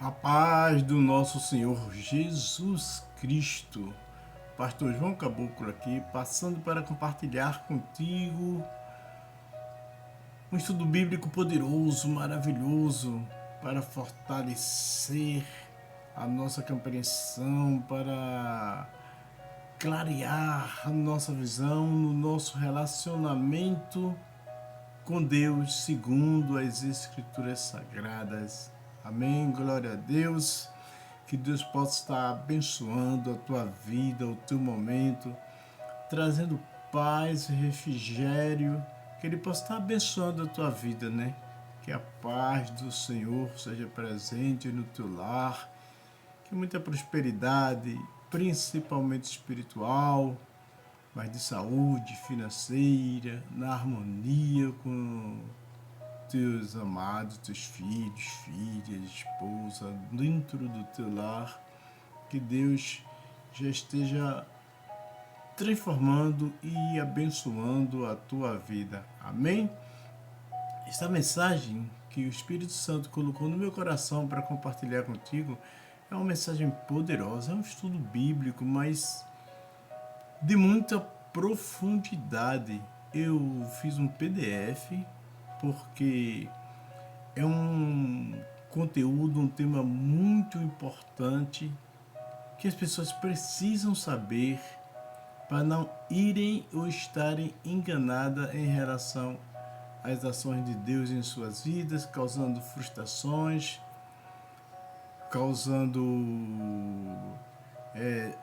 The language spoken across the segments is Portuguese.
A paz do nosso Senhor Jesus Cristo. Pastor João Caboclo aqui, passando para compartilhar contigo um estudo bíblico poderoso, maravilhoso, para fortalecer a nossa compreensão, para clarear a nossa visão no nosso relacionamento com Deus segundo as Escrituras Sagradas. Amém, glória a Deus. Que Deus possa estar abençoando a tua vida, o teu momento, trazendo paz e refrigério. Que Ele possa estar abençoando a tua vida, né? Que a paz do Senhor seja presente no teu lar. Que muita prosperidade, principalmente espiritual, mas de saúde financeira, na harmonia com teus amados, teus filhos, filhas, esposa, dentro do teu lar, que Deus já esteja transformando e abençoando a tua vida. Amém? Esta mensagem que o Espírito Santo colocou no meu coração para compartilhar contigo é uma mensagem poderosa, é um estudo bíblico, mas de muita profundidade. Eu fiz um PDF porque é um conteúdo, um tema muito importante que as pessoas precisam saber para não irem ou estarem enganadas em relação às ações de Deus em suas vidas, causando frustrações, causando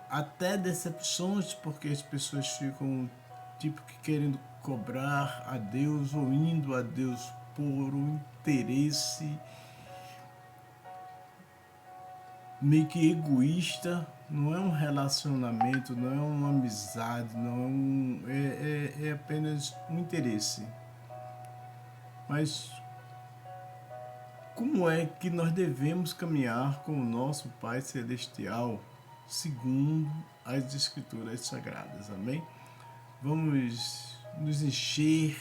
até decepções, porque as pessoas ficam tipo que querendo cobrar a Deus ou indo a Deus por um interesse meio que egoísta. Não é um relacionamento, não é uma amizade, não é é apenas um interesse. Mas como é que nós devemos caminhar com o nosso Pai Celestial segundo as Escrituras Sagradas? Amém? Vamos nos encher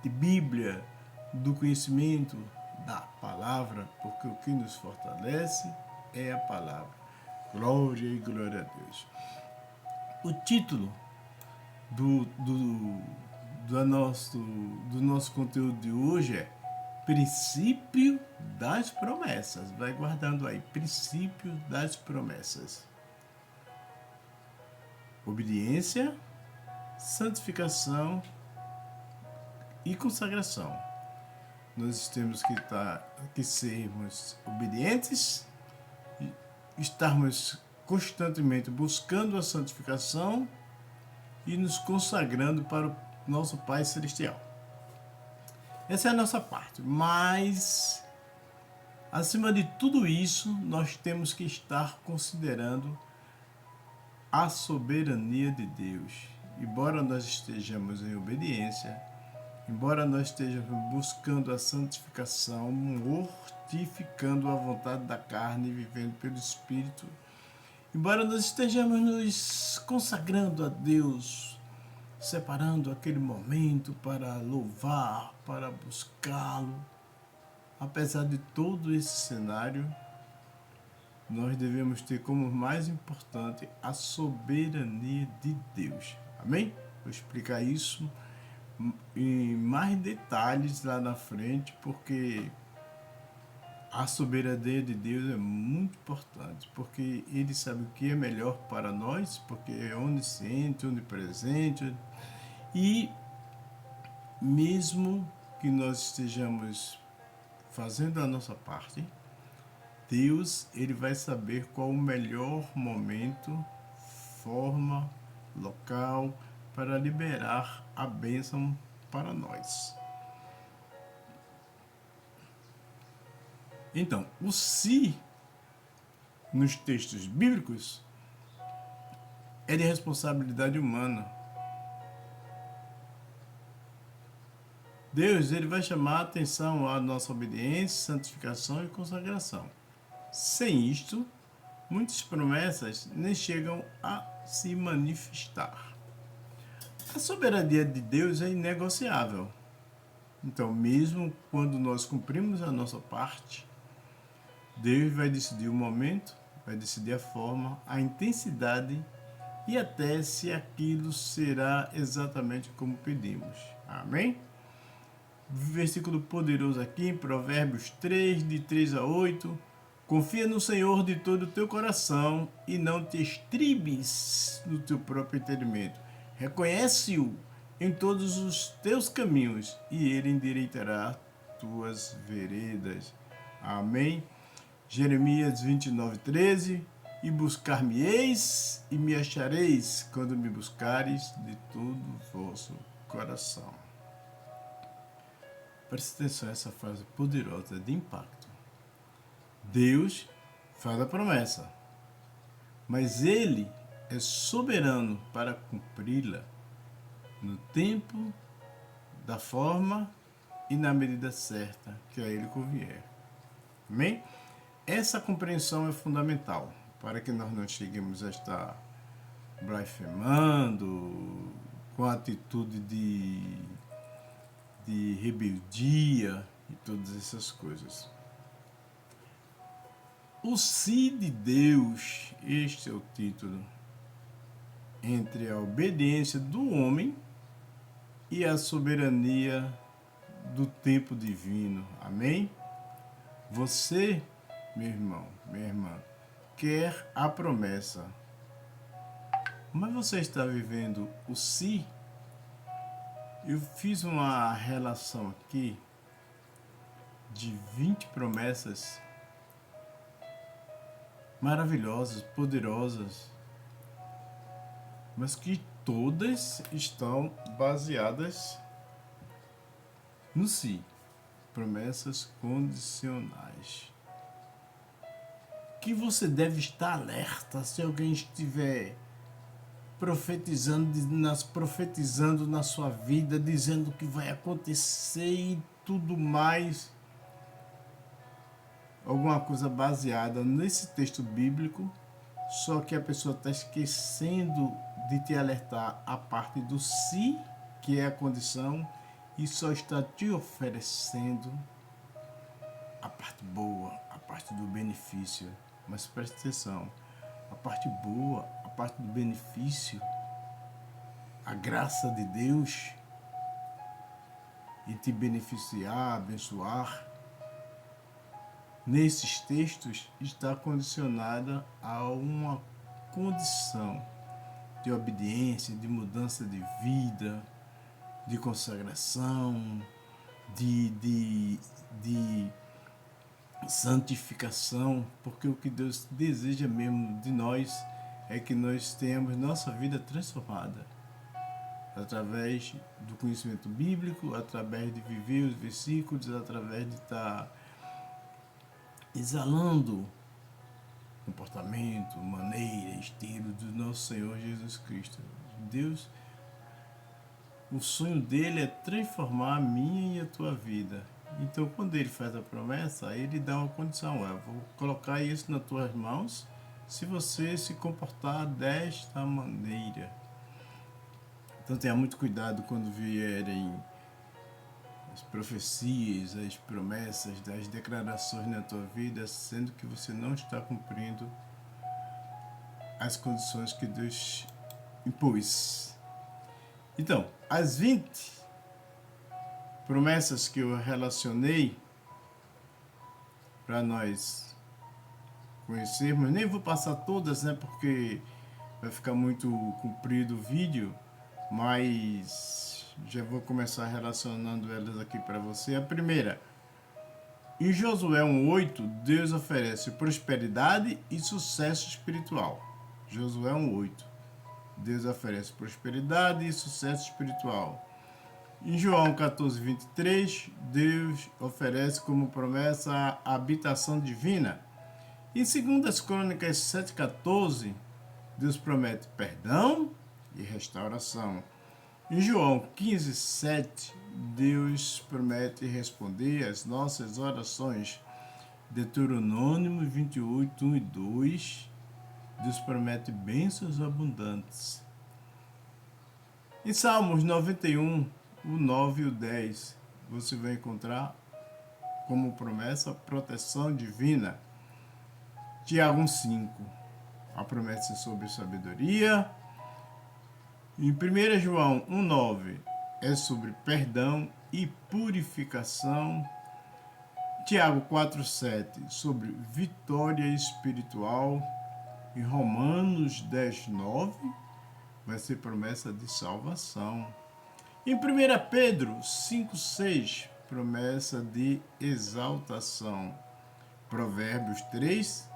de Bíblia, do conhecimento da palavra, porque o que nos fortalece é a palavra. Glória e glória a Deus. O título do nosso conteúdo de hoje é Princípio das Promessas. Vai guardando aí, Princípio das Promessas. Obediência, santificação e consagração. Nós temos que sermos obedientes, estarmos constantemente buscando a santificação e nos consagrando para o nosso Pai Celestial. Essa é a nossa parte, mas acima de tudo isso, nós temos que estar considerando a soberania de Deus. Embora nós estejamos em obediência, embora nós estejamos buscando a santificação, mortificando a vontade da carne e vivendo pelo Espírito, embora nós estejamos nos consagrando a Deus, separando aquele momento para louvar, para buscá-lo, apesar de todo esse cenário, nós devemos ter como mais importante a soberania de Deus. Amém? Vou explicar isso em mais detalhes lá na frente, porque a soberania de Deus é muito importante, porque Ele sabe o que é melhor para nós, porque é onisciente, onipresente, e mesmo que nós estejamos fazendo a nossa parte, Deus, Ele vai saber qual o melhor momento, forma, local para liberar a bênção para nós. Então, o se nos textos bíblicos é de responsabilidade humana. Deus, ele vai chamar a atenção à nossa obediência, santificação e consagração. Sem isto, muitas promessas nem chegam a se manifestar. A soberania de Deus é inegociável. Então, mesmo quando nós cumprimos a nossa parte, Deus vai decidir o momento, vai decidir a forma, a intensidade e até se aquilo será exatamente como pedimos. Amém? Versículo poderoso aqui em Provérbios 3, de 3 a 8. Confia no Senhor de todo o teu coração e não te estribes no teu próprio entendimento. Reconhece-o em todos os teus caminhos e ele endireitará tuas veredas. Amém? Jeremias 29, 13. E buscar-me-eis e me achareis quando me buscares de todo o vosso coração. Preste atenção a essa frase poderosa de impacto. Deus faz a promessa, mas Ele é soberano para cumpri-la no tempo, da forma e na medida certa que a Ele convier. Amém? Essa compreensão é fundamental para que nós não cheguemos a estar blasfemando, com atitude de rebeldia e todas essas coisas. O se de Deus, este é o título, entre a obediência do homem e a soberania do tempo divino. Amém? Você, meu irmão, minha irmã, quer a promessa, mas você está vivendo o se? Eu fiz uma relação aqui de 20 promessas maravilhosas, poderosas, mas que todas estão baseadas no si, promessas condicionais. Que você deve estar alerta se alguém estiver profetizando na sua vida, dizendo que vai acontecer e tudo mais. Alguma coisa baseada nesse texto bíblico, só que a pessoa está esquecendo de te alertar a parte do si, que é a condição, e só está te oferecendo a parte boa, a parte do benefício. Mas preste atenção, a parte boa, a parte do benefício, a graça de Deus e te beneficiar, abençoar, nesses textos está condicionada a uma condição de obediência, de mudança de vida, de consagração, de santificação, porque o que Deus deseja mesmo de nós é que nós tenhamos nossa vida transformada através do conhecimento bíblico, através de viver os versículos, através de estar exalando comportamento, maneira, estilo do nosso Senhor Jesus Cristo. Deus, o sonho dele é transformar a minha e a tua vida. Então, quando ele faz a promessa, ele dá uma condição: eu vou colocar isso nas tuas mãos se você se comportar desta maneira. Então, tenha muito cuidado quando vierem as profecias, as promessas, as declarações na tua vida, sendo que você não está cumprindo as condições que Deus impôs. Então, as 20 promessas que eu relacionei para nós conhecermos, nem vou passar todas, né, porque vai ficar muito comprido o vídeo, mas já vou começar relacionando elas aqui para você. A primeira, em Josué 1:8, Deus oferece prosperidade e sucesso espiritual. Josué 1:8, Deus oferece prosperidade e sucesso espiritual. Em João 14:23, Deus oferece como promessa a habitação divina. Em 2 Crônicas 7:14, Deus promete perdão e restauração. Em João 15:7, Deus promete responder às nossas orações. Deuteronômio 28, 1 e 2, Deus promete bênçãos abundantes. Em Salmos 91, o 9 e o 10, você vai encontrar como promessa proteção divina. Tiago 1,5, a promessa é sobre sabedoria. Em 1 João 1,9 é sobre perdão e purificação. Tiago 4,7 sobre vitória espiritual. Em Romanos 10,9 vai ser promessa de salvação. Em 1 Pedro 5,6, promessa de exaltação. Provérbios 3,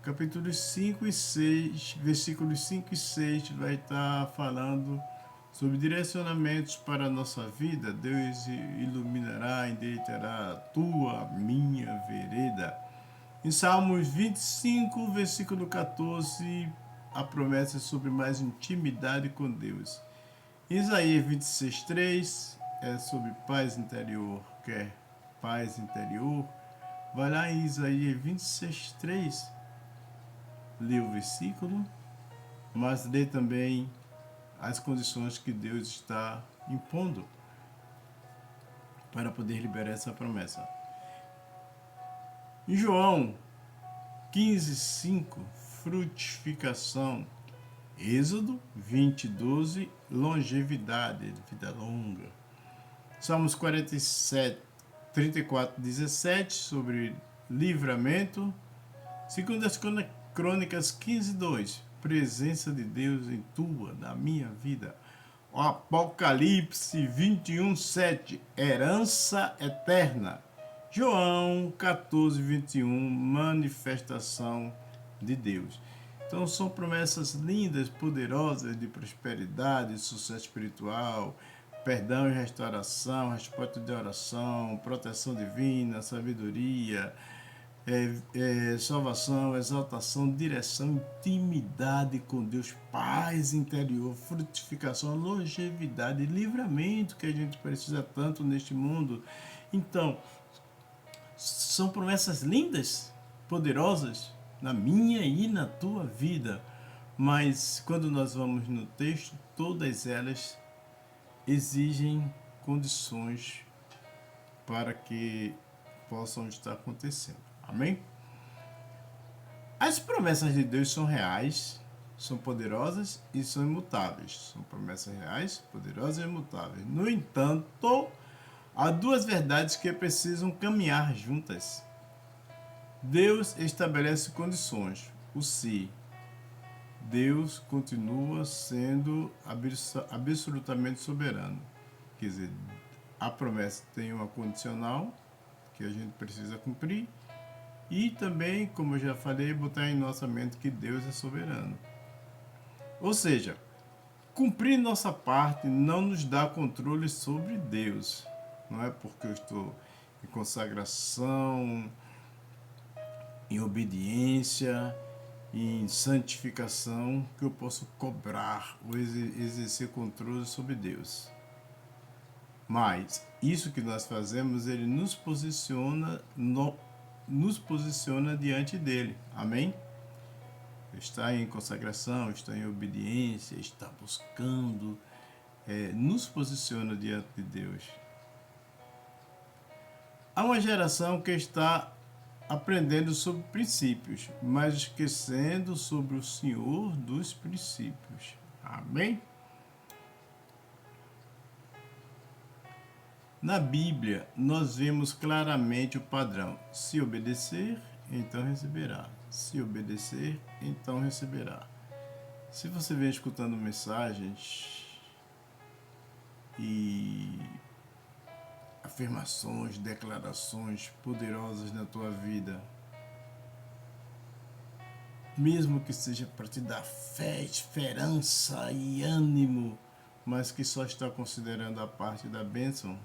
capítulos 5 e 6, versículos 5 e 6, vai estar falando sobre direcionamentos para a nossa vida. Deus iluminará, endireitará a tua, minha vereda. Em Salmos 25, versículo 14, a promessa é sobre mais intimidade com Deus. Isaías 26,3 é sobre paz interior. Quer paz interior? Vai lá em Isaías 26,3, lê o versículo, mas lê também as condições que Deus está impondo para poder liberar essa promessa. Em João 15,5, frutificação. Êxodo 20,12, longevidade, vida longa. Salmos 47, 34,17, sobre livramento. 2 Crônicas 15,2, presença de Deus em tua, na minha vida. O Apocalipse 21,7, herança eterna. João 14,21, manifestação de Deus. Então são promessas lindas, poderosas de prosperidade, sucesso espiritual, perdão e restauração, resposta de oração, proteção divina, sabedoria, salvação, exaltação, direção, intimidade com Deus, paz interior, frutificação, longevidade, livramento que a gente precisa tanto neste mundo. Então, são promessas lindas, poderosas, na minha e na tua vida, mas quando nós vamos no texto, todas elas exigem condições para que possam estar acontecendo. Amém? As promessas de Deus são reais, são poderosas e são imutáveis. São promessas reais, poderosas e imutáveis. No entanto, há duas verdades que precisam caminhar juntas. Deus estabelece condições. O se. Deus continua sendo absolutamente soberano. Quer dizer, a promessa tem uma condicional que a gente precisa cumprir e também, como eu já falei, botar em nossa mente que Deus é soberano. Ou seja, cumprir nossa parte não nos dá controle sobre Deus. Não é porque eu estou em consagração, em obediência, em santificação, que eu posso cobrar ou exercer controle sobre Deus. Mas isso que nós fazemos, ele nos posiciona diante dele. Amém? Está em consagração, está em obediência, está buscando, nos posiciona diante de Deus. Há uma geração que está aprendendo sobre princípios, mas esquecendo sobre o Senhor dos princípios. Amém? Na Bíblia, nós vemos claramente o padrão. Se obedecer, então receberá. Se obedecer, então receberá. Se você vem escutando mensagens e afirmações, declarações poderosas na tua vida, mesmo que seja para te dar fé, esperança e ânimo, mas que só está considerando a parte da bênção,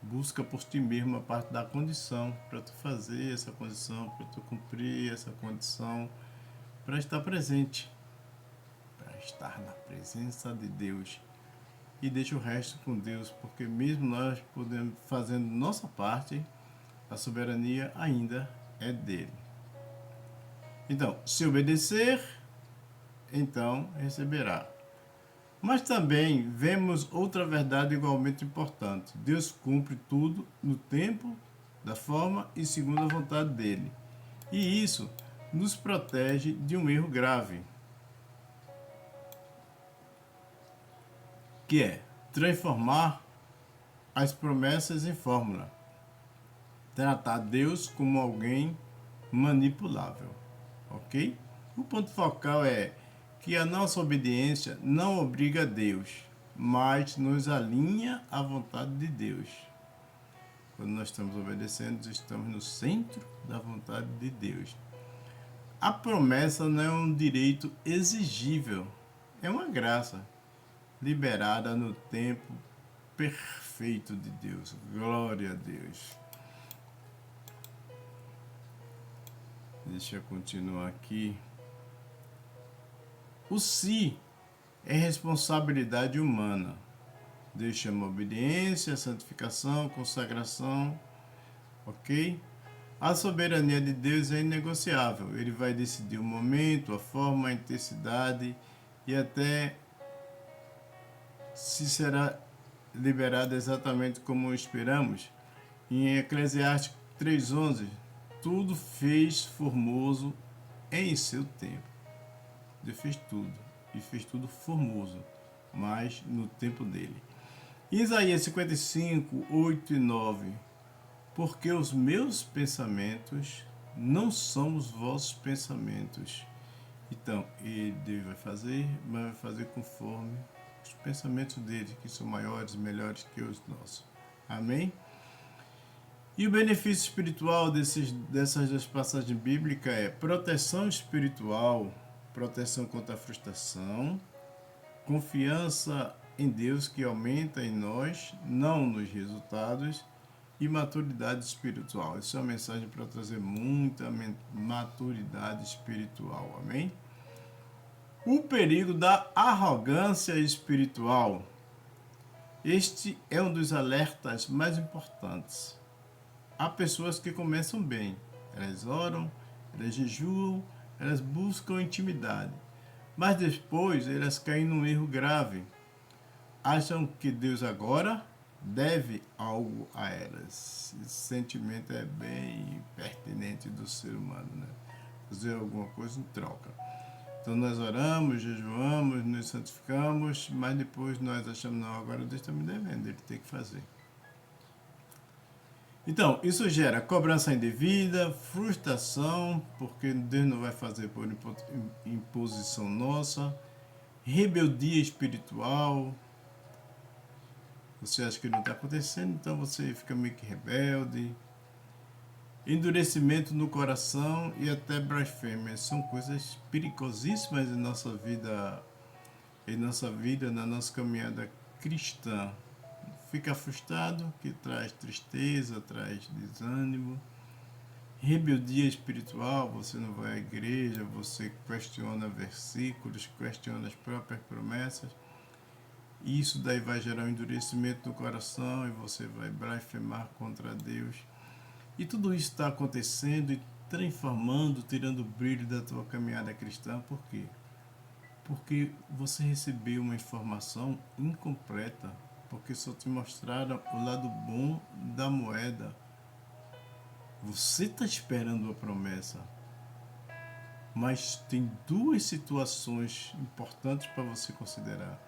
busca por ti mesmo a parte da condição, para tu fazer essa condição, para tu cumprir essa condição, para estar presente, para estar na presença de Deus. E deixa o resto com Deus, porque mesmo nós podemos fazendo nossa parte, a soberania ainda é dele. Então, se obedecer, então receberá. Mas também vemos outra verdade igualmente importante. Deus cumpre tudo no tempo, da forma e segundo a vontade dele. E isso nos protege de um erro grave, que é transformar as promessas em fórmula, tratar Deus como alguém manipulável, ok? O ponto focal é que a nossa obediência não obriga a Deus, mas nos alinha à vontade de Deus. Quando nós estamos obedecendo, estamos no centro da vontade de Deus. A promessa não é um direito exigível, é uma graça liberada no tempo perfeito de Deus. Glória a Deus. Deixa eu continuar aqui. O se é responsabilidade humana. Deus chama obediência, santificação, consagração, ok? A soberania de Deus é inegociável. Ele vai decidir o momento, a forma, a intensidade e até se será liberada exatamente como esperamos. Em Eclesiastes 3:11, tudo fez formoso em seu tempo. Deus fez tudo e fez tudo formoso, mas no tempo dele. Isaías 55:8 e 9, porque os meus pensamentos não são os vossos pensamentos. Então, Deus vai fazer, mas vai fazer conforme os pensamentos dele, que são maiores, melhores que os nossos. Amém? E o benefício espiritual dessas duas passagens bíblicas é proteção espiritual, proteção contra a frustração, confiança em Deus que aumenta em nós, não nos resultados, e maturidade espiritual. Isso é uma mensagem para trazer muita maturidade espiritual. Amém? O perigo da arrogância espiritual. Este é um dos alertas mais importantes. Há pessoas que começam bem. Elas oram, elas jejuam, elas buscam intimidade. Mas depois elas caem num erro grave. Acham que Deus agora deve algo a elas. Esse sentimento é bem pertinente do ser humano, né? Fazer alguma coisa em troca. Então nós oramos, jejuamos, nos santificamos, mas depois nós achamos, não, agora Deus está me devendo, Ele tem que fazer. Então, isso gera cobrança indevida, frustração, porque Deus não vai fazer por imposição nossa, rebeldia espiritual. Você acha que não está acontecendo, então você fica meio que rebelde. Endurecimento no coração e até blasfêmia. São coisas perigosíssimas em nossa vida, na nossa caminhada cristã. Fica frustrado, que traz tristeza, traz desânimo. Rebeldia espiritual, você não vai à igreja, você questiona versículos, questiona as próprias promessas. Isso daí vai gerar um endurecimento no coração e você vai blasfemar contra Deus. E tudo isso está acontecendo e transformando, tirando o brilho da tua caminhada cristã. Por quê? Porque você recebeu uma informação incompleta, porque só te mostraram o lado bom da moeda. Você está esperando a promessa, mas tem duas situações importantes para você considerar.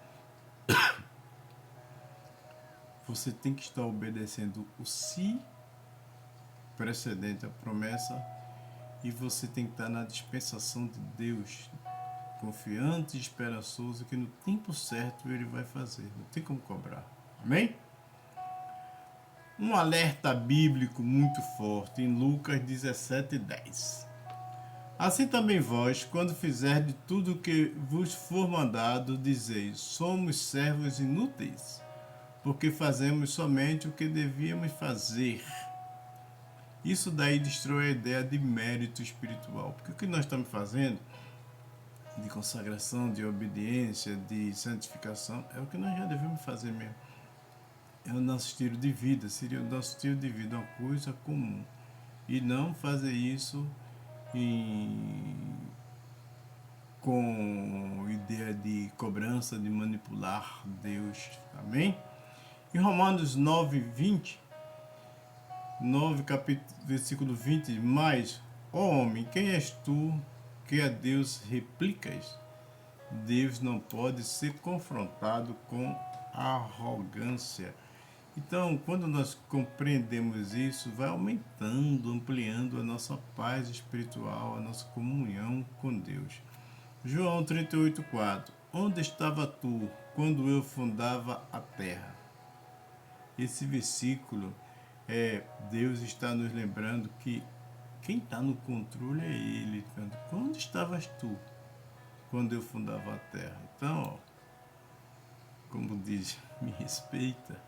Você tem que estar obedecendo o se precedente à promessa e você tem que estar na dispensação de Deus, confiante e esperançoso que no tempo certo Ele vai fazer, não tem como cobrar. Amém? Um alerta bíblico muito forte em Lucas 17:10. Assim também vós, quando fizerdes tudo o que vos for mandado, dizeis, somos servos inúteis, porque fazemos somente o que devíamos fazer. Isso daí destrói a ideia de mérito espiritual, porque o que nós estamos fazendo de consagração, de obediência, de santificação, é o que nós já devemos fazer mesmo. É o nosso estilo de vida, seria o nosso estilo de vida, uma coisa comum. E não fazer isso com ideia de cobrança, de manipular Deus. Amém? Em Romanos 9, 20, 9, versículo 20, mas Ó homem, quem és tu que a Deus replicas? Deus não pode ser confrontado com arrogância. Então, quando nós compreendemos isso, vai aumentando, ampliando a nossa paz espiritual, a nossa comunhão com Deus. João 38:4. Onde estava tu quando eu fundava a terra? Esse versículo Deus está nos lembrando que quem está no controle é Ele. Onde estavas tu quando eu fundava a terra? Então, ó, como diz, me respeita.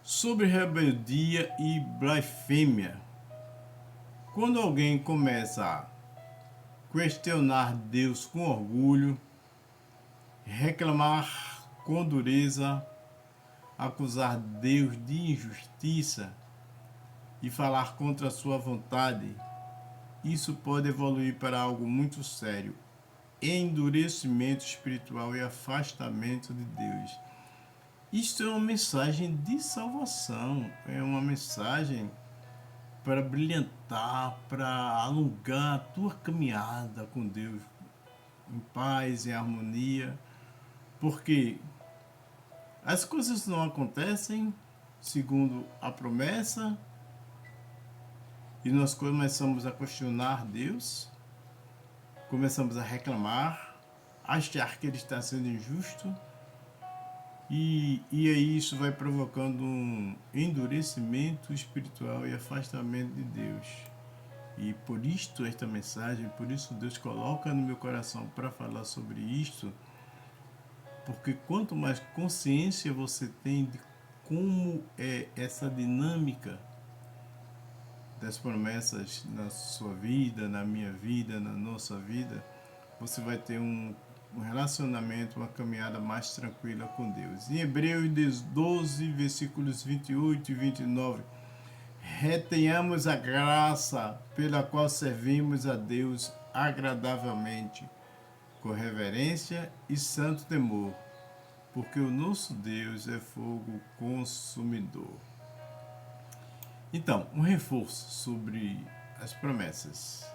Sobre rebeldia e blasfêmia. Quando alguém começa a questionar Deus com orgulho, reclamar com dureza, acusar Deus de injustiça e falar contra a sua vontade, isso pode evoluir para algo muito sério: endurecimento espiritual e afastamento de Deus. Isto é uma mensagem de salvação, é uma mensagem para brilhantar, para alongar a tua caminhada com Deus em paz, em harmonia, porque as coisas não acontecem segundo a promessa e nós começamos a questionar Deus, começamos a reclamar, achar que Ele está sendo injusto. E aí isso vai provocando um endurecimento espiritual e afastamento de Deus. E por isto esta mensagem, por isso Deus coloca no meu coração para falar sobre isto, porque quanto mais consciência você tem de como é essa dinâmica das promessas na sua vida, na minha vida, na nossa vida, você vai ter um relacionamento, uma caminhada mais tranquila com Deus. Em Hebreus 12, versículos 28 e 29, retenhamos a graça pela qual servimos a Deus agradavelmente, com reverência e santo temor, porque o nosso Deus é fogo consumidor. Então, um reforço sobre as promessas.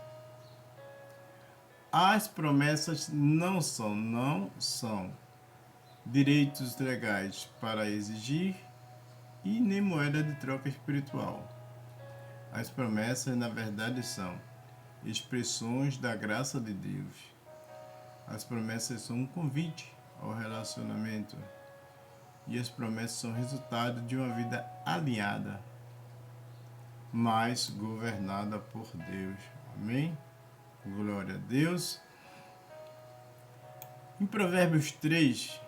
As promessas não são direitos legais para exigir e nem moeda de troca espiritual. As promessas, na verdade, são expressões da graça de Deus. As promessas são um convite ao relacionamento e as promessas são resultado de uma vida alinhada, mas governada por Deus. Amém? Glória a Deus. Em Provérbios 3,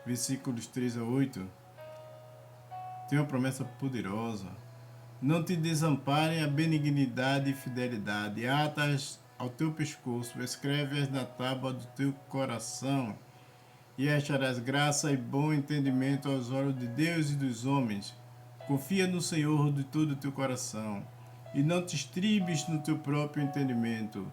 versículos 3 a 8, tem uma promessa poderosa. Não te desamparem a benignidade e fidelidade. Atas ao teu pescoço, escreve-as na tábua do teu coração, e acharás graça e bom entendimento aos olhos de Deus e dos homens. Confia no Senhor de todo o teu coração, e não te estribes no teu próprio entendimento.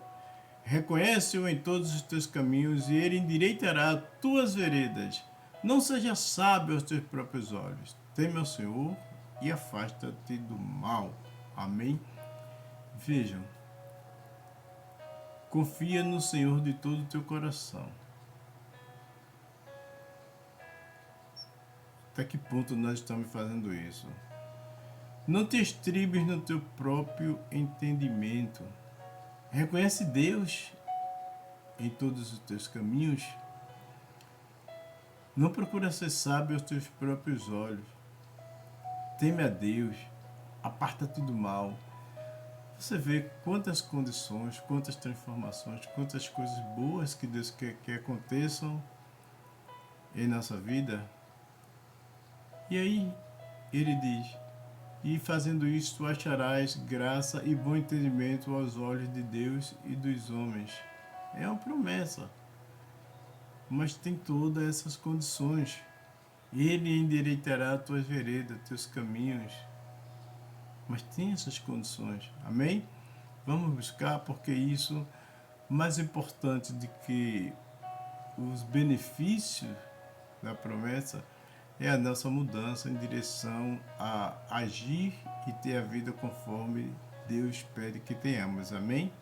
Reconhece-o em todos os teus caminhos, e ele endireitará tuas veredas. Não seja sábio aos teus próprios olhos. Teme ao Senhor e afasta-te do mal. Amém? Vejam, confia no Senhor de todo o teu coração. Até que ponto nós estamos fazendo isso? Não te estribes no teu próprio entendimento. Reconhece Deus em todos os teus caminhos. Não procura ser sábio aos teus próprios olhos. Teme a Deus. Aparta-te do mal. Você vê quantas condições, quantas transformações, quantas coisas boas que Deus quer que aconteçam em nossa vida. E aí ele diz: e fazendo isso tu acharás graça e bom entendimento aos olhos de Deus e dos homens. É uma promessa, mas tem todas essas condições. Ele endireitará tuas veredas, teus caminhos, mas tem essas condições. Amém? Vamos buscar, porque isso, mais importante do que os benefícios da promessa, é a nossa mudança em direção a agir e ter a vida conforme Deus pede que tenhamos. Amém?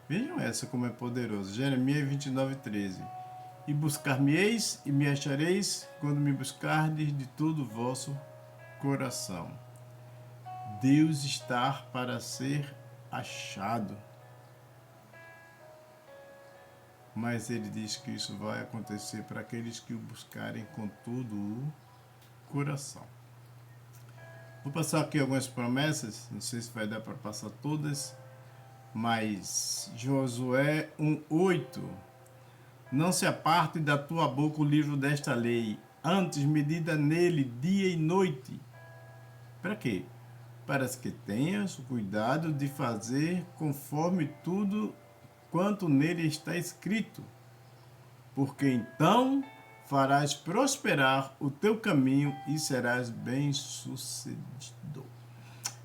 Vejam essa como é poderoso. Jeremias 29:13. E buscar-me-eis e me achareis quando me buscardes de todo o vosso coração. Deus está para ser achado. Mas ele diz que isso vai acontecer para aqueles que o buscarem com todo o coração. Vou passar aqui algumas promessas, não sei se vai dar para passar todas, mas Josué 1:8. Não se aparte da tua boca o livro desta lei, antes medita nele dia e noite. Para quê? Para que tenhas o cuidado de fazer conforme tudo quanto nele está escrito, porque então farás prosperar o teu caminho e serás bem-sucedido.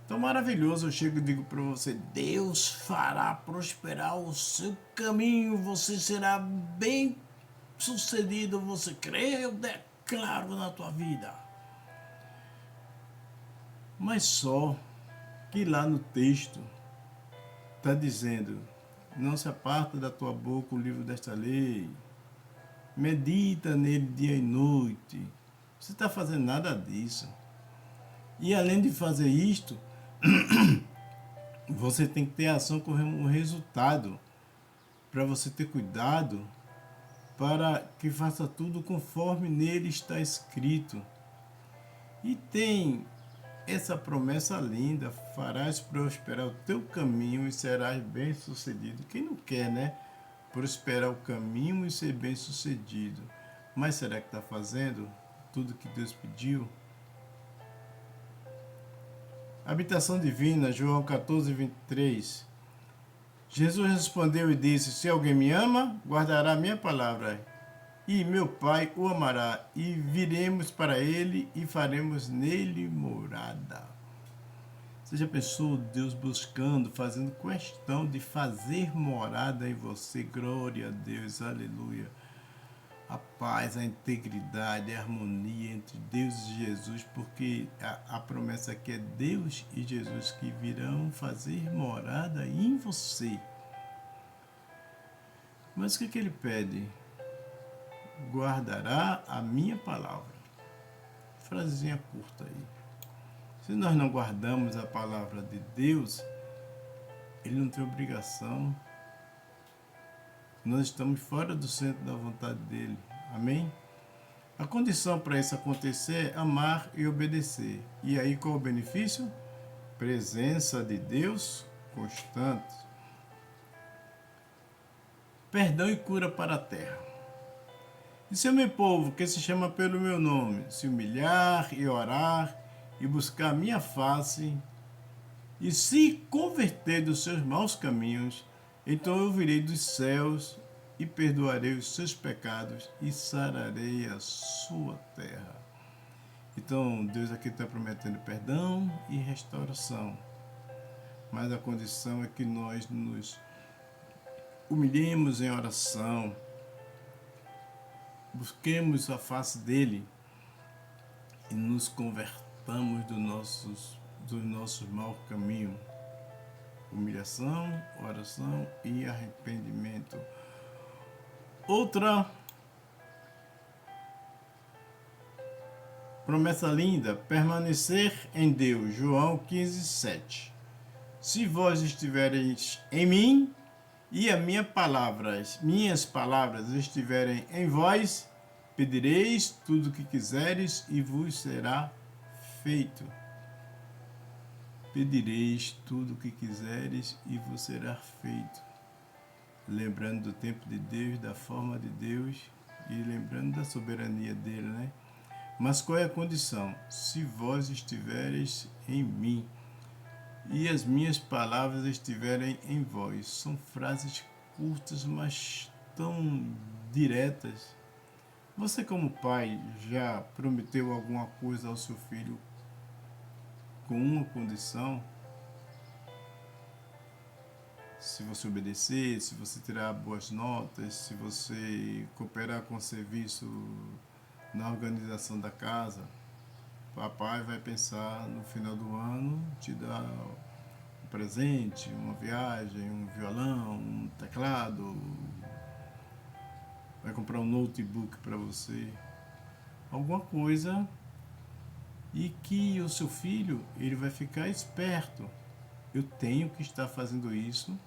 Então, maravilhoso, eu chego e digo para você, Deus fará prosperar o seu caminho, você será bem-sucedido, você crê, eu declaro na tua vida. Mas só que lá no texto está dizendo, não se aparta da tua boca o livro desta lei, medita nele dia e noite. Você está fazendo nada disso. E além de fazer isto, você tem que ter ação com um resultado, para você ter cuidado, para que faça tudo conforme nele está escrito. E tem essa promessa linda, farás prosperar o teu caminho e serás bem-sucedido. Quem não quer, né? Prosperar o caminho e ser bem-sucedido. Mas será que está fazendo tudo que Deus pediu? Habitação divina, João 14:23. Jesus respondeu e disse, se alguém me ama, guardará minha palavra, e meu Pai o amará, e viremos para ele e faremos nele morada. Você já pensou Deus buscando, fazendo questão de fazer morada em você? Glória a Deus, aleluia. A paz, a integridade, a harmonia entre Deus e Jesus, porque a promessa aqui é Deus e Jesus que virão fazer morada em você. Mas o que ele pede? Guardará a minha palavra. Frasezinha curta aí. Se nós não guardamos a palavra de Deus, ele não tem obrigação. Nós estamos fora do centro da vontade dele. Amém? A condição para isso acontecer é amar e obedecer. E aí qual o benefício? Presença de Deus constante. Perdão e cura para a terra. E se o meu povo, que se chama pelo meu nome, se humilhar e orar e buscar a minha face e se converter dos seus maus caminhos, então eu virei dos céus e perdoarei os seus pecados e sararei a sua terra. Então Deus aqui está prometendo perdão e restauração, mas a condição é que nós nos humilhemos em oração, busquemos a face dele e nos convertamos dos nossos maus caminhos. Humilhação, oração e arrependimento. Outra promessa linda, permanecer em Deus. João 15:7. Se vós estivereis em mim e minhas palavras estiverem em vós, pedireis tudo o que quiseres e vos será feito. Pedireis tudo o que quiseres e vos será feito. Lembrando do tempo de Deus, da forma de Deus e lembrando da soberania dele, né? Mas qual é a condição? Se vós estivereis em mim e as minhas palavras estiverem em vós. São frases curtas, mas tão diretas. Você, como pai, já prometeu alguma coisa ao seu filho com uma condição? Se você obedecer, se você tirar boas notas, se você cooperar com o serviço na organização da casa, papai vai pensar no final do ano te dar presente, uma viagem, um violão, um teclado, vai comprar um notebook para você, alguma coisa, e que o seu filho ele vai ficar esperto. Eu tenho que estar fazendo isso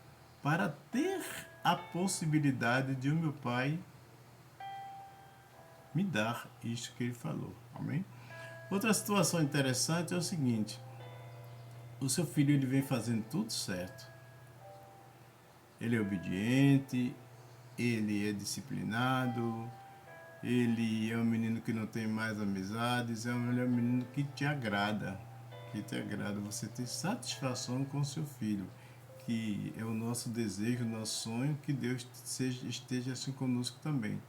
para ter a possibilidade de o meu pai me dar isto que ele falou. Amém? Outra situação interessante é o seguinte: o seu filho ele vem fazendo tudo certo. Ele é obediente, ele é disciplinado, ele é um menino que não tem mais amizades, ele é um menino que te agrada, você tem satisfação com o seu filho, que é o nosso desejo, o nosso sonho, que Deus esteja assim conosco também,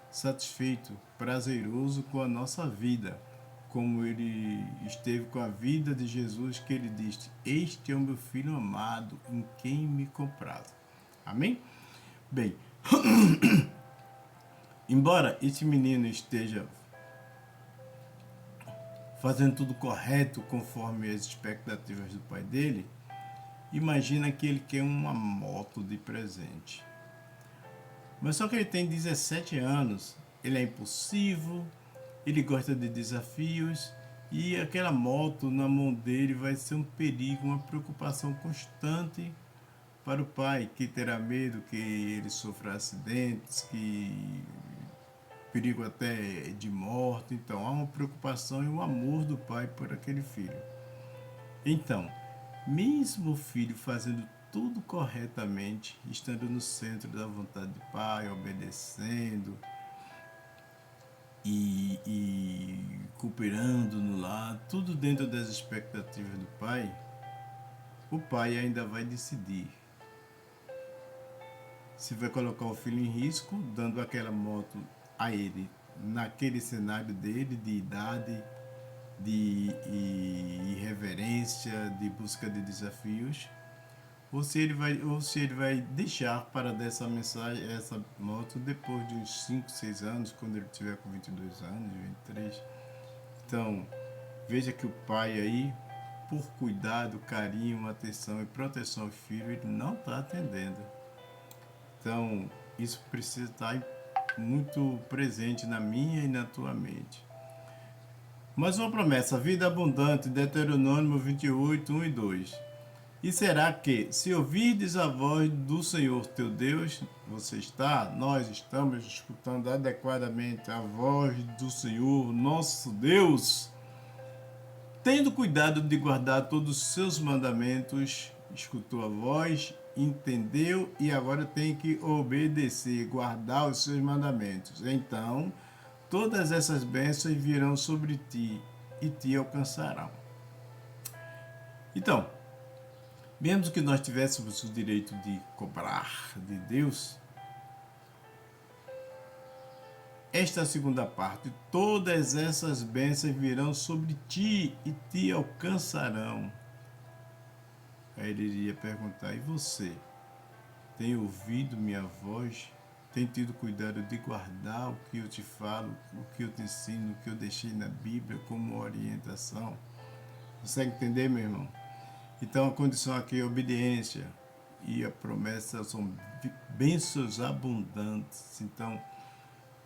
satisfeito, prazeroso com a nossa vida, como ele esteve com a vida de Jesus, que ele disse: este é o meu filho amado, em quem me comprazo. Amém? Bem, embora esse menino esteja fazendo tudo correto conforme as expectativas do pai dele, imagina que ele quer uma moto de presente. Mas só que ele tem 17 anos, ele é impulsivo, ele gosta de desafios, e aquela moto na mão dele vai ser um perigo, uma preocupação constante para o pai, que terá medo que ele sofra acidentes, que perigo até de morte. Então há uma preocupação e um amor do pai por aquele filho. Então, mesmo o filho fazendo tudo corretamente, estando no centro da vontade do pai, obedecendo e cooperando no lar, tudo dentro das expectativas do pai, o pai ainda vai decidir se vai colocar o filho em risco, dando aquela moto a ele, naquele cenário dele, de idade, de irreverência, de busca de desafios, ou se ele vai deixar para dar essa mensagem, essa moto, depois de uns 5, 6 anos, quando ele tiver com 22 anos, 23. Então, veja que o pai aí, por cuidado, carinho, atenção e proteção ao filho, ele não está atendendo. Então, isso precisa estar muito presente na minha e na tua mente. Mas uma promessa: vida abundante, Deuteronômio 28, 1 e 2. E será que, se ouvirdes a voz do Senhor teu Deus, nós estamos escutando adequadamente a voz do Senhor nosso Deus, tendo cuidado de guardar todos os seus mandamentos, escutou a voz, entendeu e agora tem que obedecer, guardar os seus mandamentos. Então, todas essas bênçãos virão sobre ti e te alcançarão. Então, mesmo que nós tivéssemos o direito de cobrar de Deus, esta é a segunda parte: todas essas bênçãos virão sobre ti e te alcançarão. Aí ele iria perguntar: e você? Tem ouvido minha voz? Tem tido cuidado de guardar o que eu te falo, o que eu te ensino, o que eu deixei na Bíblia como orientação? Consegue entender, meu irmão? Então a condição aqui é obediência, e a promessa são bênçãos abundantes. Então,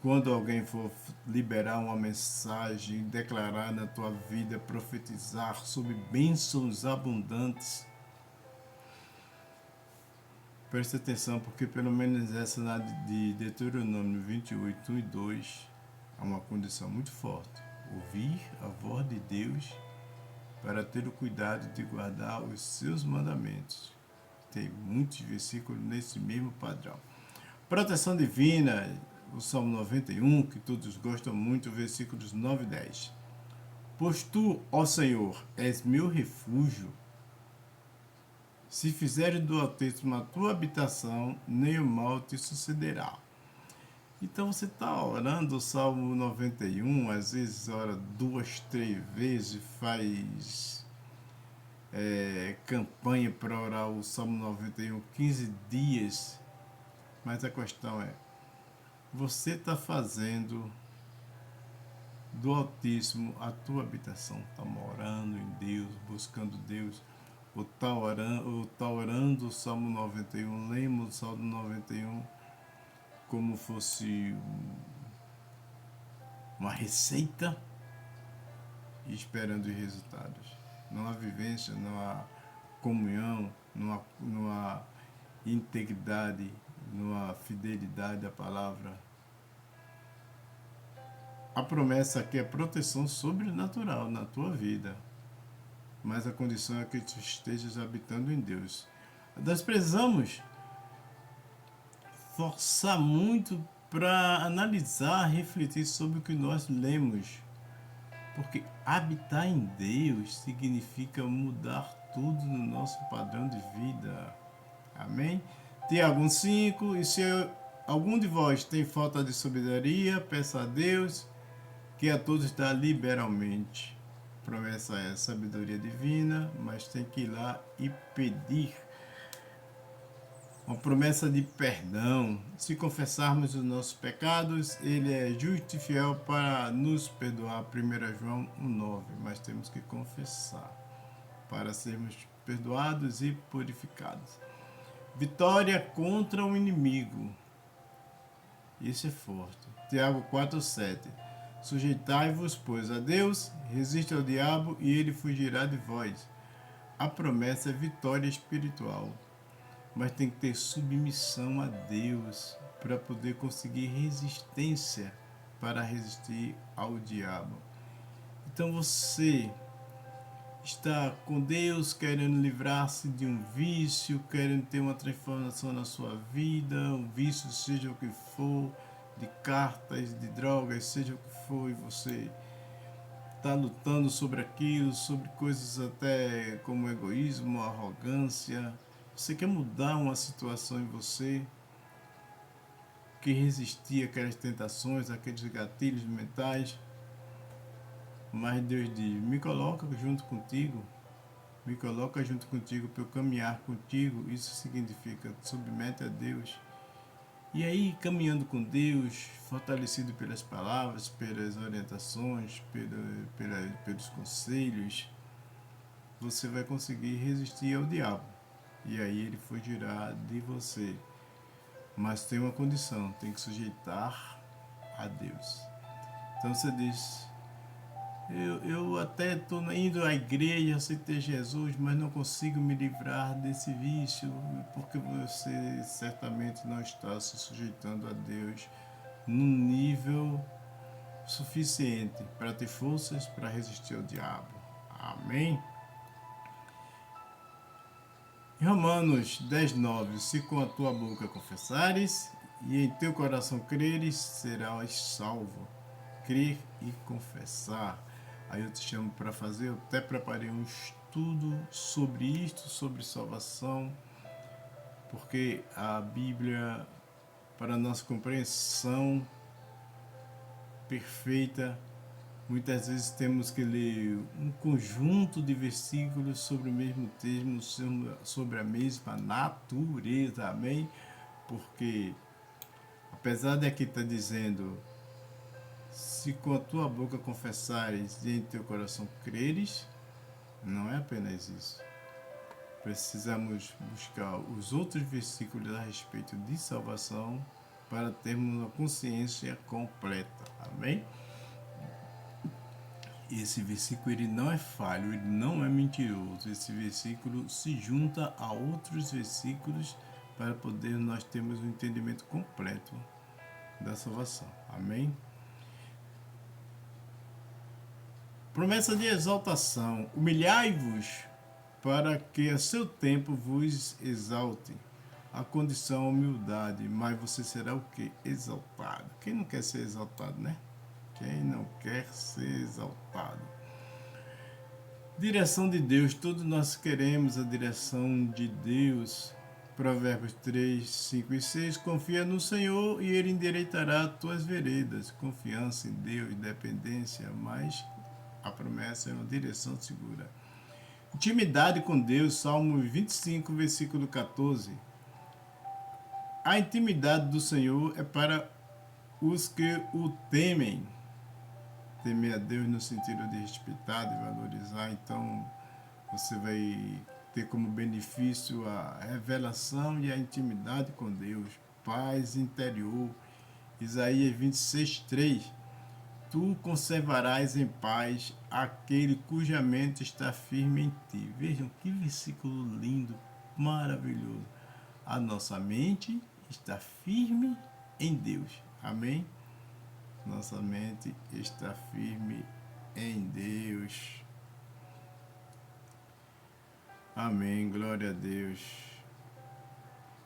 quando alguém for liberar uma mensagem, declarar na tua vida, profetizar sobre bênçãos abundantes, preste atenção, porque pelo menos essa de Deuteronômio 28, 1 e 2, há uma condição muito forte: ouvir a voz de Deus para ter o cuidado de guardar os seus mandamentos. Tem muitos versículos nesse mesmo padrão. Proteção divina, o Salmo 91, que todos gostam muito, versículos 9 e 10. Pois tu, ó Senhor, és meu refúgio. Se fizeres do Altíssimo a tua habitação, nem o mal te sucederá. Então você está orando o Salmo 91, às vezes ora 2, 3 vezes, faz campanha para orar o Salmo 91 15 dias, mas a questão é: você está fazendo do Altíssimo a tua habitação? Está morando em Deus, buscando Deus, tá orando o Salmo 91, lemos o Salmo 91 como fosse uma receita e esperando os resultados. Não há vivência, não há comunhão, não há integridade, não há fidelidade à palavra. A promessa aqui é proteção sobrenatural na tua vida, mas a condição é que tu estejas habitando em Deus. Nós precisamos forçar muito para analisar, refletir sobre o que nós lemos, porque habitar em Deus significa mudar tudo no nosso padrão de vida. Amém? Tiago 1,5: e se algum de vós tem falta de sabedoria, peça a Deus, que a todos dá liberalmente. Promessa é sabedoria divina, mas tem que ir lá e pedir. Uma promessa de perdão. Se confessarmos os nossos pecados, Ele é justo e fiel para nos perdoar. 1 João 1,9. Mas temos que confessar para sermos perdoados e purificados. Vitória contra o inimigo. Isso é forte. Tiago 4,7. Sujeitai-vos, pois, a Deus, resiste ao diabo e ele fugirá de vós. A promessa é vitória espiritual, mas tem que ter submissão a Deus para poder conseguir resistência para resistir ao diabo. Então você está com Deus, querendo livrar-se de um vício, querendo ter uma transformação na sua vida, um vício seja o que for, de cartas, de drogas, seja o que for, e você está lutando sobre aquilo, sobre coisas até como egoísmo, arrogância. Você quer mudar uma situação em você, que resistir àquelas tentações, àqueles gatilhos mentais, mas Deus diz: me coloca junto contigo, me coloca junto contigo para eu caminhar contigo. Isso significa submete a Deus. E aí, caminhando com Deus, fortalecido pelas palavras, pelas orientações, pelos conselhos, você vai conseguir resistir ao diabo. E aí ele fugirá de você. Mas tem uma condição, tem que sujeitar a Deus. Então você diz: eu até estou indo à igreja, aceitei Jesus, mas não consigo me livrar desse vício, porque você certamente não está se sujeitando a Deus num nível suficiente para ter forças para resistir ao diabo. Amém? Romanos 10,9: se com a tua boca confessares e em teu coração creres, serás salvo. Crer e confessar. Aí eu te chamo para fazer, eu até preparei um estudo sobre isto, sobre salvação, porque a Bíblia, para a nossa compreensão perfeita, muitas vezes temos que ler um conjunto de versículos sobre o mesmo termo, sobre a mesma natureza, amém? Porque, apesar de aqui estar dizendo: se com a tua boca confessares e em teu coração creres, não é apenas isso. Precisamos buscar os outros versículos a respeito de salvação para termos uma consciência completa. Amém? Esse versículo ele não é falho, ele não é mentiroso. Esse versículo se junta a outros versículos para poder nós termos um entendimento completo da salvação. Amém? Promessa de exaltação: humilhai-vos para que a seu tempo vos exalte. A condição é humildade, mas você será o que? Exaltado. Quem não quer ser exaltado, né? Quem não quer ser exaltado? Direção de Deus, todos nós queremos a direção de Deus. Provérbios 3, 5 e 6: confia no Senhor e Ele endireitará as tuas veredas. Confiança em Deus, dependência, mas a promessa é uma direção segura. Intimidade com Deus, Salmo 25, versículo 14. A intimidade do Senhor é para os que o temem. Temer a Deus no sentido de respeitar, de valorizar. Então, você vai ter como benefício a revelação e a intimidade com Deus, paz interior. Isaías 26:3. Tu conservarás em paz aquele cuja mente está firme em ti. Vejam que versículo lindo, maravilhoso. A nossa mente está firme em Deus. Amém? Nossa mente está firme em Deus. Amém. Glória a Deus.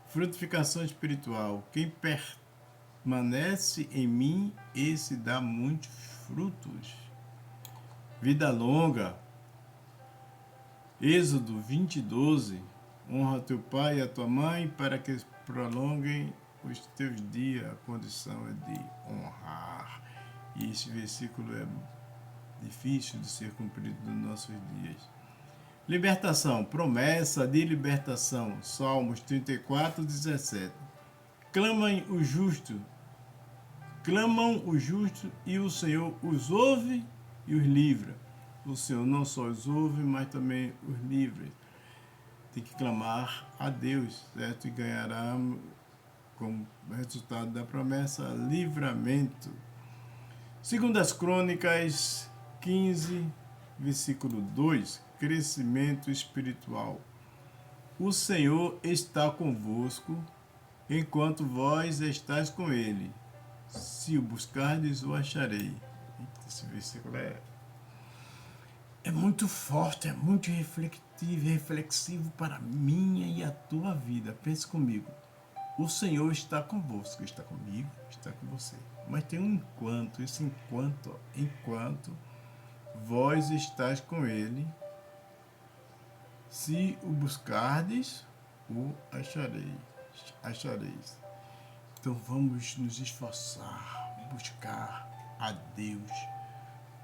Frutificação espiritual. Quem permanece em mim, esse dá muitos frutos. Vida longa. Êxodo 20:12. Honra teu pai e a tua mãe para que prolonguem os teus dias. A condição é de honrar. E esse versículo é difícil de ser cumprido nos nossos dias. Libertação, promessa de libertação. Salmos 34:17. Clamam os justos e o Senhor os ouve e os livra. O Senhor não só os ouve, mas também os livra. Tem que clamar a Deus, certo? E ganhará, como resultado da promessa, livramento. Segundas Crônicas 15, versículo 2. Crescimento espiritual. O Senhor está convosco, enquanto vós estáis com ele. Se o buscardes, o acharei. Esse versículo é muito forte, é muito reflexivo para a minha e a tua vida. Pense comigo. O Senhor está convosco, está comigo, está com você. Mas tem um enquanto, esse enquanto vós estáis com ele. Se o buscardes, o achareis. Então vamos nos esforçar, buscar a Deus,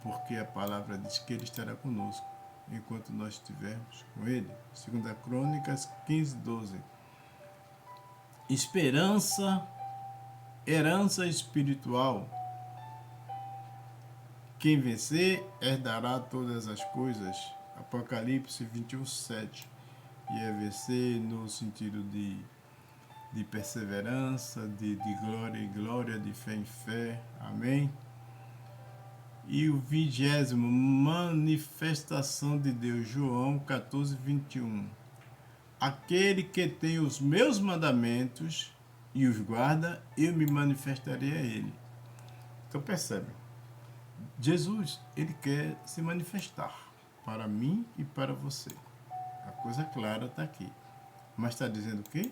porque a palavra diz que Ele estará conosco enquanto nós estivermos com Ele. 2 Crônicas 15:12. Herança espiritual. Quem vencer herdará todas as coisas. Apocalipse 21:7. E é vencer no sentido de perseverança, de glória em glória, de fé em fé. Amém? E o 20º, manifestação de Deus, João 14:21. Aquele que tem os meus mandamentos e os guarda, eu me manifestarei a ele. Então percebe, Jesus, ele quer se manifestar para mim e para você. A coisa clara está aqui. Mas está dizendo o quê?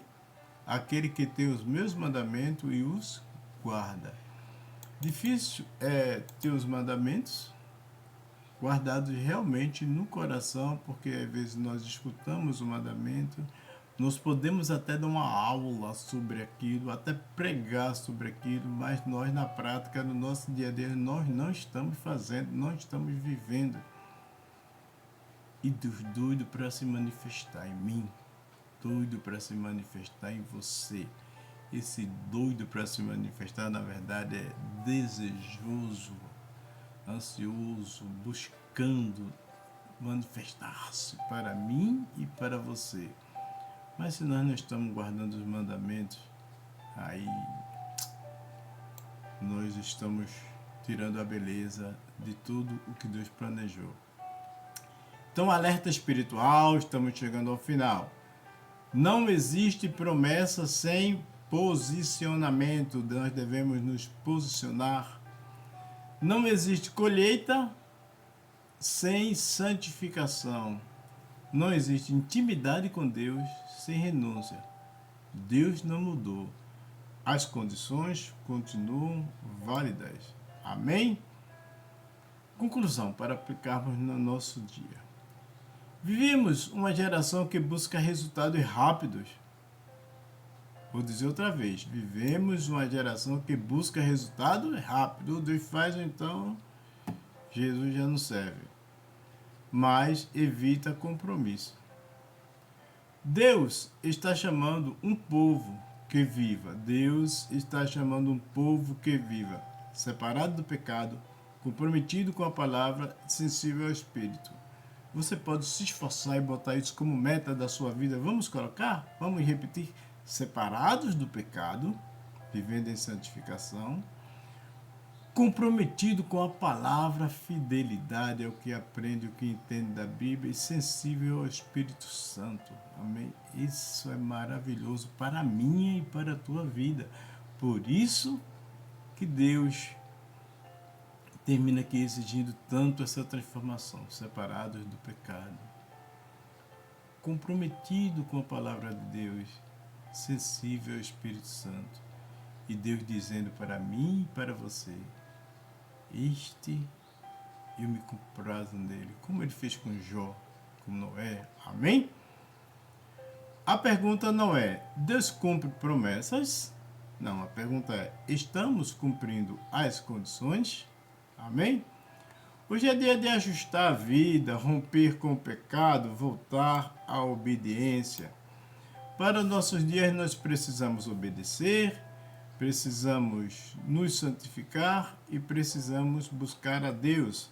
Aquele que tem os meus mandamentos e os guarda. Difícil é ter os mandamentos guardados realmente no coração, porque às vezes nós escutamos o mandamento, nós podemos até dar uma aula sobre aquilo, até pregar sobre aquilo, mas nós na prática, no nosso dia a dia, nós não estamos fazendo, não estamos vivendo. E Deus doido para se manifestar em mim, doido para se manifestar em você. Esse doido para se manifestar, na verdade, é desejoso, ansioso, buscando manifestar-se para mim e para você. Mas se nós não estamos guardando os mandamentos, aí nós estamos tirando a beleza de tudo o que Deus planejou. Então, alerta espiritual, estamos chegando ao final. Não existe promessa sem posicionamento, nós devemos nos posicionar. Não existe colheita sem santificação. Não existe intimidade com Deus sem renúncia. Deus não mudou. As condições continuam válidas. Amém? Conclusão para aplicarmos no nosso dia. Vivemos uma geração que busca resultados rápidos. Vou dizer outra vez. Vivemos uma geração que busca resultados rápidos. Deus faz, então Jesus já não serve. Mas evita compromisso. Deus está chamando um povo que viva. Deus está chamando um povo que viva, separado do pecado, comprometido com a palavra, sensível ao Espírito. Você pode se esforçar e botar isso como meta da sua vida. Vamos colocar? Vamos repetir? Separados do pecado, vivendo em santificação, comprometido com a palavra, fidelidade ao que aprende, o que entende da Bíblia e sensível ao Espírito Santo. Amém? Isso é maravilhoso para a minha e para a tua vida. Por isso que Deus termina aqui exigindo tanto essa transformação, separados do pecado, comprometido com a palavra de Deus, sensível ao Espírito Santo, e Deus dizendo para mim e para você: este eu me comprazo nele, como ele fez com Jó, com Noé. Amém? A pergunta não é: Deus cumpre promessas? Não, a pergunta é: estamos cumprindo as condições? Amém? Hoje é dia de ajustar a vida, romper com o pecado, voltar à obediência. Para nossos dias nós precisamos obedecer, precisamos nos santificar e precisamos buscar a Deus.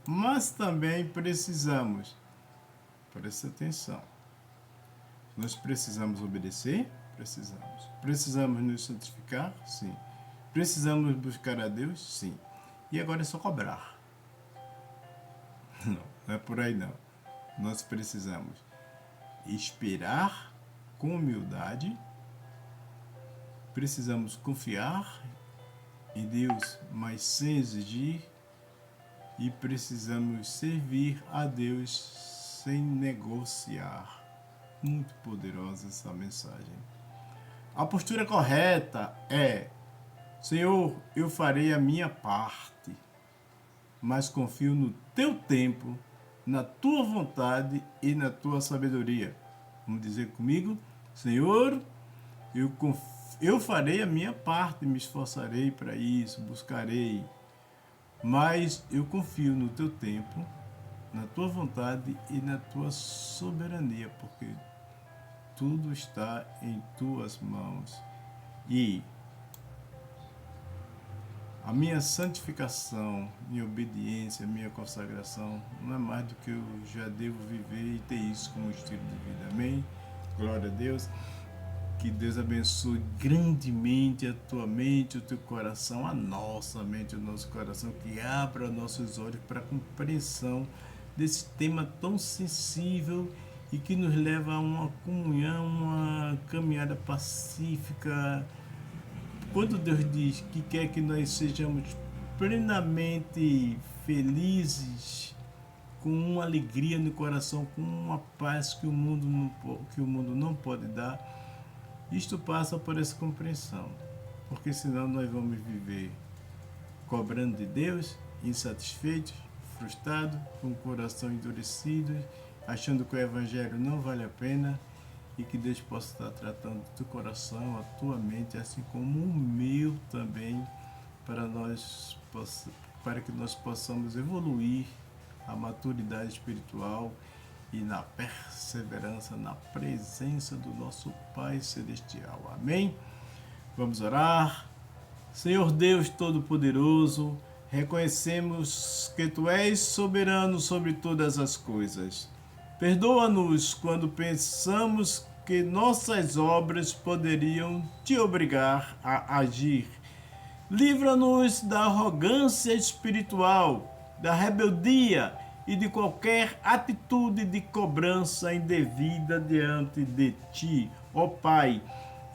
Mas também precisamos, preste atenção, nós precisamos obedecer? Precisamos. Precisamos nos santificar? Sim. Precisamos buscar a Deus? Sim. E agora é só cobrar. Não é por aí não. Nós precisamos esperar com humildade, precisamos confiar em Deus, mas sem exigir, e precisamos servir a Deus sem negociar. Muito poderosa essa mensagem. A postura correta é: Senhor, eu farei a minha parte, mas confio no teu tempo, na tua vontade e na tua sabedoria. Vamos dizer comigo? Senhor, eu farei a minha parte, me esforçarei para isso, buscarei, mas eu confio no teu tempo, na tua vontade e na tua soberania, porque tudo está em tuas mãos. E a minha santificação, minha obediência, minha consagração não é mais do que eu já devo viver e ter isso como estilo de vida. Amém? Glória a Deus. Que Deus abençoe grandemente a tua mente, o teu coração, a nossa mente, o nosso coração, que abra nossos olhos para a compreensão desse tema tão sensível e que nos leva a uma comunhão, uma caminhada pacífica. Quando Deus diz que quer que nós sejamos plenamente felizes, com uma alegria no coração, com uma paz que o mundo não pode dar, isto passa por essa compreensão, porque senão nós vamos viver cobrando de Deus, insatisfeitos, frustrados, com o coração endurecido, achando que o Evangelho não vale a pena, e que Deus possa estar tratando do teu coração, a tua mente, assim como o meu também, para que nós possamos evoluir a maturidade espiritual e na perseverança, na presença do nosso Pai Celestial. Amém? Vamos orar. Senhor Deus Todo-Poderoso, reconhecemos que Tu és soberano sobre todas as coisas. Perdoa-nos quando pensamos que nossas obras poderiam Te obrigar a agir. Livra-nos da arrogância espiritual, da rebeldia e de qualquer atitude de cobrança indevida diante de Ti, ó Pai.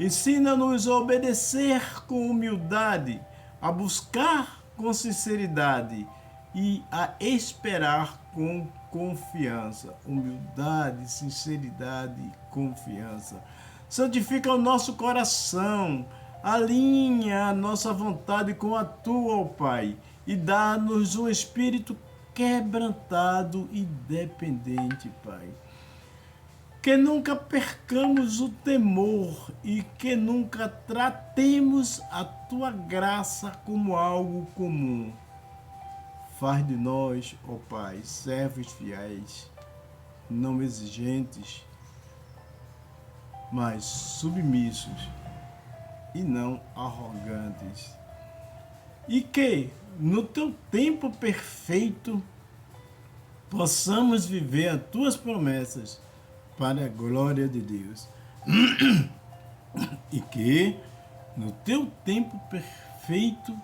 Ensina-nos a obedecer com humildade, a buscar com sinceridade e a esperar com confiança. Humildade, sinceridade e confiança. Santifica o nosso coração, alinha a nossa vontade com a Tua, ó Pai, e dá-nos um espírito quebrantado e dependente, Pai. Que nunca percamos o temor e que nunca tratemos a Tua graça como algo comum. Faz de nós, ó Pai, servos fiéis, não exigentes, mas submissos e não arrogantes. E que, no Teu tempo perfeito, possamos viver as tuas promessas para a glória de Deus. E que, no teu tempo perfeito,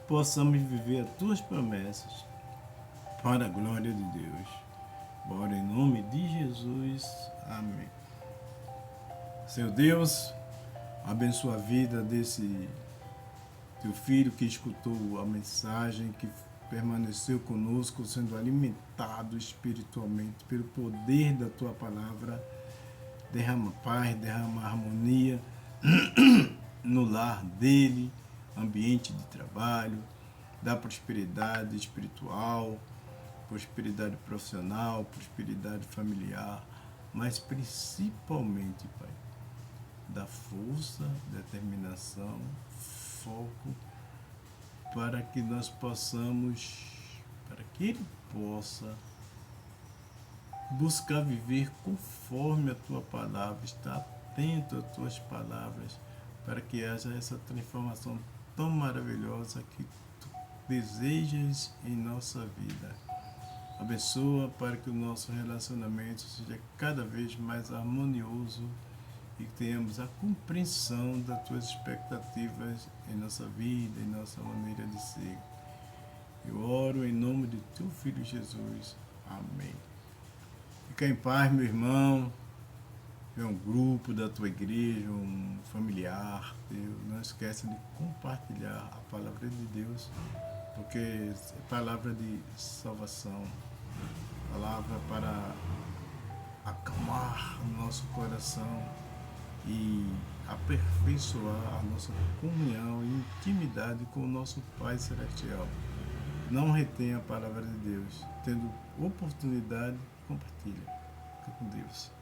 possamos viver as tuas promessas para a glória de Deus. Ora, em nome de Jesus. Amém. Senhor Deus, abençoa a vida desse teu filho que escutou a mensagem, que permaneceu conosco, sendo alimentado espiritualmente pelo poder da tua palavra. Derrama paz, derrama harmonia no lar dele, ambiente de trabalho, dá prosperidade espiritual, prosperidade profissional, prosperidade familiar, mas principalmente, Pai, dá força, determinação, foco, para que nós possamos, para que ele possa buscar viver conforme a tua palavra, estar atento às tuas palavras, para que haja essa transformação tão maravilhosa que tu desejas em nossa vida. Abençoa para que o nosso relacionamento seja cada vez mais harmonioso e que tenhamos a compreensão das tuas expectativas em nossa vida, em nossa maneira de ser. Eu oro em nome de teu Filho Jesus. Amém. Fica em paz, meu irmão. É um grupo da tua igreja, um familiar teu. Não esqueça de compartilhar a palavra de Deus, porque é palavra de salvação, palavra para acalmar o nosso coração e aperfeiçoar a nossa comunhão e intimidade com o nosso Pai Celestial. Não retenha a palavra de Deus. Tendo oportunidade, compartilha. Fica com Deus.